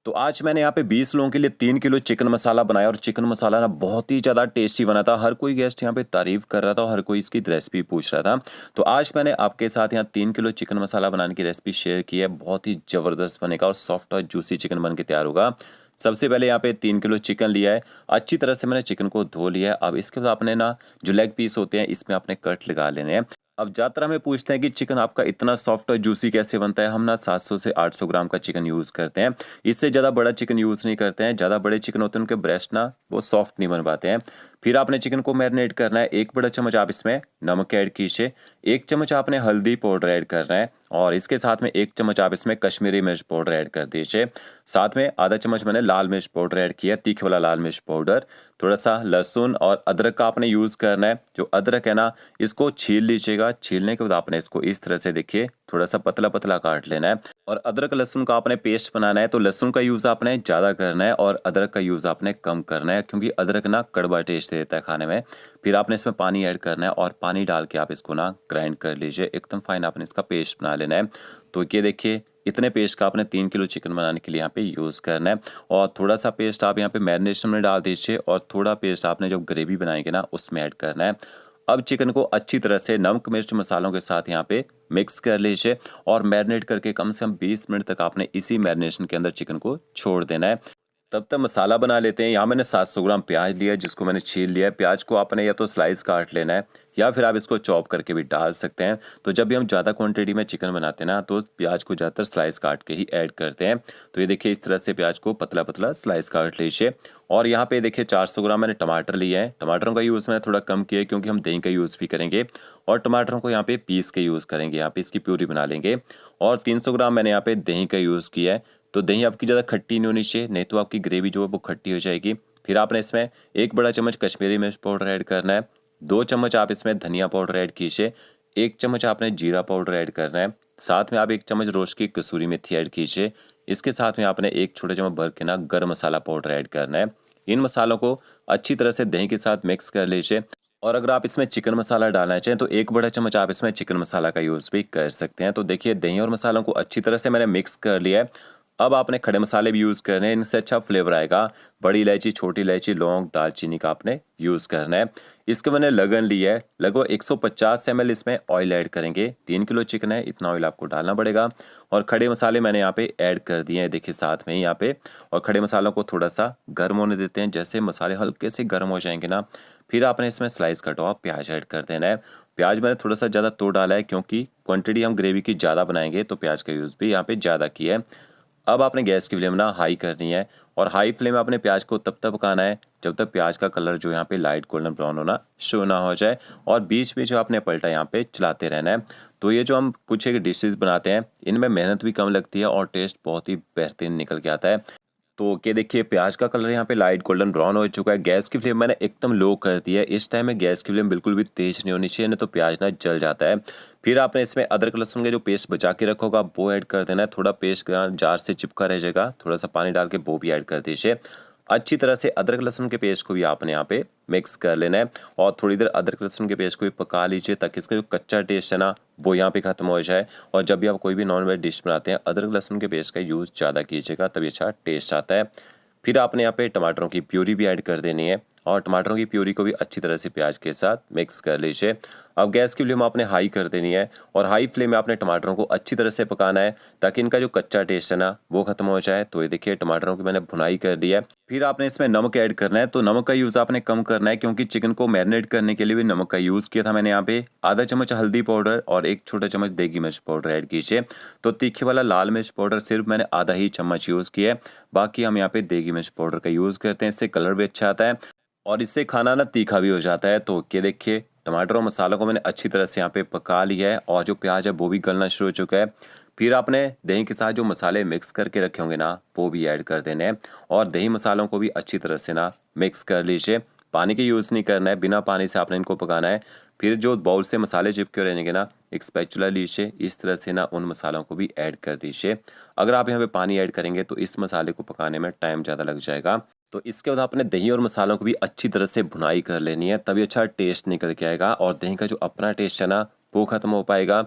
तो आज मैंने यहाँ पे 20 लोगों के लिए 3 किलो चिकन मसाला बनाया और चिकन मसाला ना बहुत ही ज़्यादा टेस्टी बना था। हर कोई गेस्ट यहाँ पे तारीफ़ कर रहा था और हर कोई इसकी रेसिपी पूछ रहा था। तो आज मैंने आपके साथ यहाँ 3 किलो चिकन मसाला बनाने की रेसिपी शेयर की है। बहुत ही ज़बरदस्त बनेगा और सॉफ्ट और जूसी चिकन बन के तैयार होगा। सबसे पहले यहाँ पे 3 किलो चिकन लिया है। अच्छी तरह से मैंने चिकन को धो लिया है। अब इसके बाद आपने ना जो लेग पीस होते हैं इसमें आपने कट लगा लेने हैं। अब ज़्यादातर हमें पूछते हैं कि चिकन आपका इतना सॉफ्ट और जूसी कैसे बनता है। हम ना 700 से 800 ग्राम का चिकन यूज़ करते हैं। इससे ज़्यादा बड़ा चिकन यूज़ नहीं करते हैं। ज़्यादा बड़े चिकन होते हैं उनके ब्रेस्ट ना वो सॉफ्ट नहीं बन पाते हैं। फिर आपने चिकन को मैरिनेट करना है। 1 बड़ा चम्मच आप इसमें नमक ऐड कीजिए। 1 चम्मच आपने हल्दी पाउडर ऐड करना है और इसके साथ में 1 चम्मच आप इसमें कश्मीरी मिर्च पाउडर ऐड कर दीजिए। साथ में आधा चम्मच मैंने लाल मिर्च पाउडर ऐड किया, तीखे वाला लाल मिर्च पाउडर। थोड़ा सा लहसुन और अदरक का आपने यूज़ करना है। जो अदरक है ना इसको छील लीजिएगा। छीलने के बाद आपने इसको इस तरह से देखिए थोड़ा सा पतला पतला काट लेना है और अदरक लहसुन का आपने पेस्ट बनाना है। तो लहसुन का यूज़ आपने ज़्यादा करना है और अदरक का यूज़ आपने कम करना है क्योंकि अदरक ना कड़वा टेस्ट देता है खाने में। फिर आपने इसमें पानी ऐड करना है और पानी डाल के आप इसको ना ग्राइंड कर लीजिए। एकदम फाइन आपने इसका पेस्ट बना लेना है। तो ये देखिए इतने पेस्ट का आपने 3 किलो चिकन बनाने के लिए यहाँ पे यूज़ करना है और थोड़ा सा पेस्ट आप यहाँ पे मैरिनेशन में डाल दीजिए और थोड़ा पेस्ट आपने जब ग्रेवी बनाएंगे ना उसमें ऐड करना है। अब चिकन को अच्छी तरह से नमक मिर्च मसालों के साथ यहाँ पे मिक्स कर लीजिए और मैरिनेट करके कम से कम 20 मिनट तक आपने इसी मैरिनेशन के अंदर चिकन को छोड़ देना है। तब तक मसाला बना लेते हैं। यहाँ मैंने 700 ग्राम प्याज लिया है जिसको मैंने छील लिया है। प्याज को आपने या तो स्लाइस काट लेना है या फिर आप इसको चॉप करके भी डाल सकते हैं। तो जब भी हम ज़्यादा क्वांटिटी में चिकन बनाते हैं ना तो प्याज को ज़्यादातर स्लाइस काट के ही ऐड करते हैं। तो ये देखिए इस तरह से प्याज को पतला पतला स्लाइस काट लीजिए। और यहाँ पे देखिए 400 ग्राम मैंने टमाटर लिए हैं। टमाटरों का यूज़ मैंने थोड़ा कम किया है क्योंकि हम दही का यूज़ भी करेंगे और टमाटरों को यहाँ पे पीस के यूज़ करेंगे। यहाँ पे इसकी प्यूरी बना लेंगे। और 300 ग्राम मैंने यहाँ पे दही का यूज़ किया है। तो दही आपकी ज़्यादा खट्टी नहीं होनी चाहिए, नहीं तो आपकी ग्रेवी जो है वो खट्टी हो जाएगी। फिर आपने इसमें 1 बड़ा चम्मच कश्मीरी मिर्च पाउडर ऐड करना है। 2 चम्मच आप इसमें धनिया पाउडर ऐड कीजिए। 1 चम्मच आपने जीरा पाउडर ऐड करना है। साथ में आप 1 चम्मच रोस्ट की कसूरी मेथी ऐड कीजिए। इसके साथ में आपने 1 छोटा चम्मच भर के ना गरम मसाला पाउडर ऐड करना है। इन मसालों को अच्छी तरह से दही के साथ मिक्स कर लीजिए। और अगर आप इसमें चिकन मसाला डालना चाहें तो 1 बड़ा चम्मच आप इसमें चिकन मसाला का यूज़ भी कर सकते हैं। तो देखिए दही और मसालों को अच्छी तरह से मैंने मिक्स कर लिया है। अब आपने खड़े मसाले भी यूज़ करने हैं, इनसे अच्छा फ्लेवर आएगा। बड़ी इलायची, छोटी इलायची, लौंग, दालचीनी का आपने यूज़ करना है। इसके मैंने लगन लिया है। लगभग 150 ml इसमें ऑयल ऐड करेंगे। 3 किलो चिकन है, इतना ऑयल आपको डालना पड़ेगा। और खड़े मसाले मैंने यहाँ पे ऐड कर दिए हैं, देखिए साथ में ही यहाँ पे। और खड़े मसालों को थोड़ा सा गर्म होने देते हैं। जैसे मसाले हल्के से गर्म हो जाएंगे ना फिर आपने इसमें स्लाइस कटा हुआ प्याज ऐड कर देना है। प्याज मैंने थोड़ा सा ज़्यादा तो डाला है क्योंकि क्वांटिटी हम ग्रेवी की ज़्यादा बनाएंगे तो प्याज का यूज़ भी यहाँ पे ज़्यादा किया है। अब आपने गैस की फ्लेम ना हाई करनी है और हाई फ्लेम में आपने प्याज को तब तक पकाना है जब तक प्याज का कलर जो यहाँ पे लाइट गोल्डन ब्राउन होना शुरू ना हो जाए। और बीच में जो आपने पलटा यहाँ पे चलाते रहना है। तो ये जो हम कुछ एक डिशेस बनाते हैं इनमें मेहनत भी कम लगती है और टेस्ट बहुत ही बेहतरीन निकल के आता है। तो क्या देखिए प्याज का कलर यहाँ पे लाइट गोल्डन ब्राउन हो चुका है। गैस की फ्लेम मैंने एकदम लो कर दी है। इस टाइम में गैस की फ्लेम बिल्कुल भी तेज नहीं होनी चाहिए, नहीं तो प्याज ना जल जाता है। फिर आपने इसमें अदरक लहसुन का जो पेस्ट बचा के रखा होगा वो ऐड कर देना है। थोड़ा पेस्ट जार से चिपका रह जाएगा, थोड़ा सा पानी डाल के वो भी ऐड कर दीजिए। अच्छी तरह से अदरक लहसुन के पेस्ट को भी आपने यहाँ पे मिक्स कर लेना है और थोड़ी देर अदरक लहसुन के पेस्ट को भी पका लीजिए ताकि इसका जो कच्चा टेस्ट है ना वो यहाँ पे ख़त्म हो जाए। और जब भी आप कोई भी नॉन वेज डिश बनाते हैं अदरक लहसुन के पेस्ट का यूज़ ज़्यादा कीजिएगा तभी अच्छा टेस्ट आता है। फिर आपने यहाँ पे टमाटरों की प्यूरी भी ऐड कर देनी है और टमाटरों की प्यूरी को भी अच्छी तरह से प्याज के साथ मिक्स कर लीजिए। अब गैस की फ्लेम आपने हाई कर देनी है और हाई फ्लेम में आपने टमाटरों को अच्छी तरह से पकाना है ताकि इनका जो कच्चा टेस्ट है ना वो खत्म हो जाए। तो ये देखिए टमाटरों की मैंने भुनाई कर दी है। फिर आपने इसमें नमक ऐड करना है। तो नमक का यूज़ आपने कम करना है क्योंकि चिकन को मैरिनेट करने के लिए भी नमक का यूज़ किया था मैंने यहाँ पे। आधा चम्मच हल्दी पाउडर और 1 छोटा चम्मच देगी मिर्च पाउडर ऐड कीजिए। तो तीखे वाला लाल मिर्च पाउडर सिर्फ मैंने आधा ही चम्मच यूज़ किया है, बाकी हम यहाँ पे देगी मिर्च पाउडर का यूज़ करते हैं। इससे कलर भी अच्छा आता है और इससे खाना ना तीखा भी हो जाता है। तो ये देखिए टमाटर और मसालों को मैंने अच्छी तरह से यहाँ पे पका लिया है और जो प्याज है वो भी गलना शुरू हो चुका है। फिर आपने दही के साथ जो मसाले मिक्स करके रखे होंगे ना वो भी ऐड कर देने हैं और दही मसालों को भी अच्छी तरह से ना मिक्स कर लीजिए। पानी के यूज़ नहीं करना है, बिना पानी से आपने इनको पकाना है। फिर जो बाउल से मसाले चिपके रहेंगे ना एक स्पैचुला लीजिए, इस तरह से ना उन मसालों को भी ऐड कर दीजिए। अगर आप यहाँ पे पानी ऐड करेंगे तो इस मसाले को पकाने में टाइम ज़्यादा लग जाएगा। तो इसके बाद आपने दही और मसालों को भी अच्छी तरह से भुनाई कर लेनी है, तभी अच्छा टेस्ट निकल के आएगा और दही का जो अपना टेस्ट है ना वो ख़त्म हो पाएगा।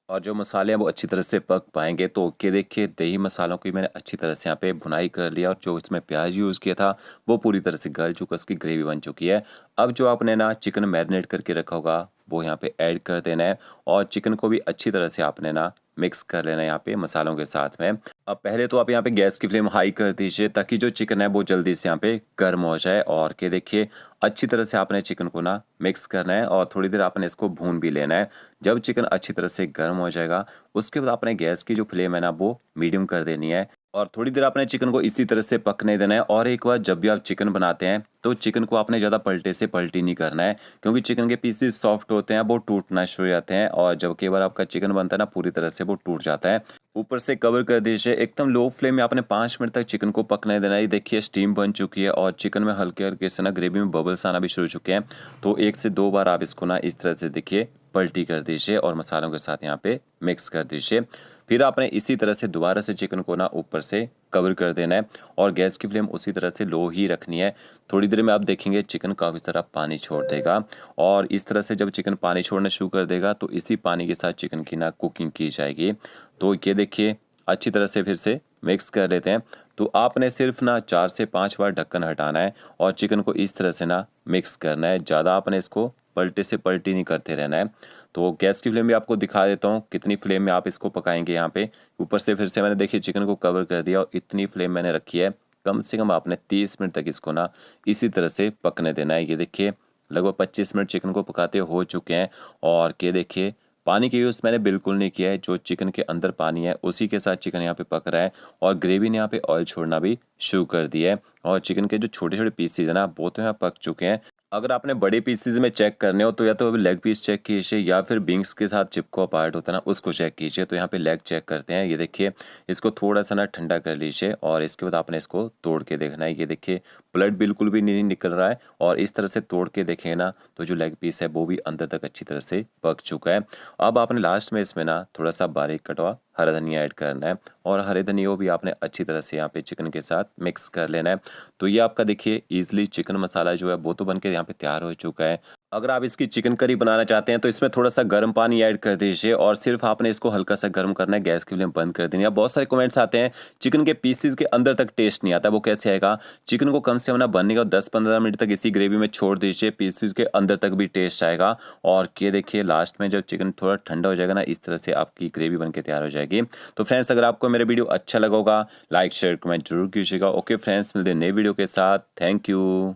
और जो मसाले हैं वो अच्छी तरह से पक पाएँगे। तो ओके, देखिए दही मसालों की मैंने अच्छी तरह से यहाँ पे भुनाई कर लिया और जो इसमें प्याज़ यूज़ किया था वो पूरी तरह से गल चुका, उसकी ग्रेवी बन चुकी है। अब जो आपने ना चिकन मैरिनेट करके रखा होगा वो यहाँ पे ऐड कर देना है और चिकन को भी अच्छी तरह से आपने ना मिक्स कर लेना है यहाँ पे मसालों के साथ में। अब पहले तो आप यहाँ पे गैस की फ्लेम हाई कर दीजिए ताकि जो चिकन है वो जल्दी से यहाँ पे गर्म हो जाए। और के देखिए अच्छी तरह से आपने चिकन को ना मिक्स करना है और थोड़ी देर आपने इसको भून भी लेना है। जब चिकन अच्छी तरह से गर्म हो जाएगा उसके बाद आपने गैस की जो फ्लेम है ना वो मीडियम कर देनी है और थोड़ी देर आपने चिकन को इसी तरह से पकने देना है। और एक बार जब भी आप चिकन बनाते हैं तो चिकन को आपने ज़्यादा पलटे से पलटी नहीं करना है, क्योंकि चिकन के पीसेस सॉफ्ट होते हैं, वो टूटना शुरू हो जाते हैं और जब कई बार आपका चिकन बनता है ना पूरी तरह से वो टूट जाता है। ऊपर से कवर कर दीजिए, एकदम लो फ्लेम में आपने 5 मिनट तक चिकन को पकने देना है। ये देखिए स्टीम बन चुकी है और चिकन में हल्के हल्के से ना ग्रेवी में बबल्स आना भी शुरू हो चुके हैं। तो 1 से 2 बार आप इसको ना इस तरह से देखिए पलटी कर दीजिए और मसालों के साथ यहाँ पे मिक्स कर दीजिए। फिर आपने इसी तरह से दोबारा से चिकन को ना ऊपर से कवर कर देना है और गैस की फ्लेम उसी तरह से लो ही रखनी है। थोड़ी देर में आप देखेंगे चिकन काफ़ी सारा पानी छोड़ देगा और इस तरह से जब चिकन पानी छोड़ना शुरू कर देगा तो इसी पानी के साथ चिकन की ना कुकिंग की जाएगी। तो ये देखिए अच्छी तरह से फिर से मिक्स कर लेते हैं। तो आपने सिर्फ ना 4 से 5 बार ढक्कन हटाना है और चिकन को इस तरह से ना मिक्स करना है। ज़्यादा आपने इसको पलटे से पलटी नहीं करते रहना है। तो गैस की फ्लेम भी आपको दिखा देता हूँ कितनी फ्लेम में आप इसको पकाएंगे। यहाँ पे ऊपर से फिर से मैंने देखिए चिकन को कवर कर दिया और इतनी फ्लेम मैंने रखी है। कम से कम आपने 30 मिनट तक इसको ना इसी तरह से पकने देना है। ये देखिए लगभग 25 मिनट चिकन को पकाते हो चुके हैं और ये देखिए पानी का यूज़ मैंने बिल्कुल नहीं किया है। जो चिकन के अंदर पानी है उसी के साथ चिकन यहाँ पे पक रहा है और ग्रेवी ने यहाँ पे ऑयल छोड़ना भी शुरू कर दिया है और चिकन के जो छोटे छोटे पीसेज है ना वो तो यहाँ पक चुके हैं। अगर आपने बड़े पीसेज में चेक करने हो तो या तो लेग पीस चेक कीजिए या फिर विंग्स के साथ चिपको पार्ट होता है ना उसको चेक कीजिए। तो यहाँ पे लेग चेक करते हैं। ये देखिए इसको थोड़ा सा ना ठंडा कर लीजिए और इसके बाद आपने इसको तोड़ के देखना है। ये देखिए ब्लड बिल्कुल भी नहीं निकल रहा है और इस तरह से तोड़ के देखें ना तो जो लेग पीस है वो भी अंदर तक अच्छी तरह से पक चुका है। अब आपने लास्ट में इसमें ना थोड़ा सा बारीक कटवा हरा धनिया ऐड करना है और हरे धनिया को भी आपने अच्छी तरह से यहाँ पे चिकन के साथ मिक्स कर लेना है। तो ये आपका देखिए इजीली चिकन मसाला जो है वो तो बनके यहाँ पे तैयार हो चुका है। अगर आप इसकी चिकन करी बनाना चाहते हैं तो इसमें थोड़ा सा गर्म पानी ऐड कर दीजिए और सिर्फ आपने इसको हल्का सा गर्म करना है, गैस की फ्लेम बंद कर देनी है। बहुत सारे कमेंट्स आते हैं चिकन के पीसेस के अंदर तक टेस्ट नहीं आता, वो कैसे आएगा? चिकन को कम से कम ना बनने का 10-15 मिनट तक इसी ग्रेवी में छोड़ दीजिए, पीसेस के अंदर तक भी टेस्ट आएगा। और ये देखिए लास्ट में जब चिकन थोड़ा ठंडा हो जाएगा ना इस तरह से आपकी ग्रेवी बन के तैयार हो जाएगी। तो फ्रेंड्स अगर आपको मेरे वीडियो अच्छा लगा होगा लाइक शेयर कमेंट जरूर कीजिएगा। ओके फ्रेंड्स, मिलते हैं नए वीडियो के साथ। Thank you.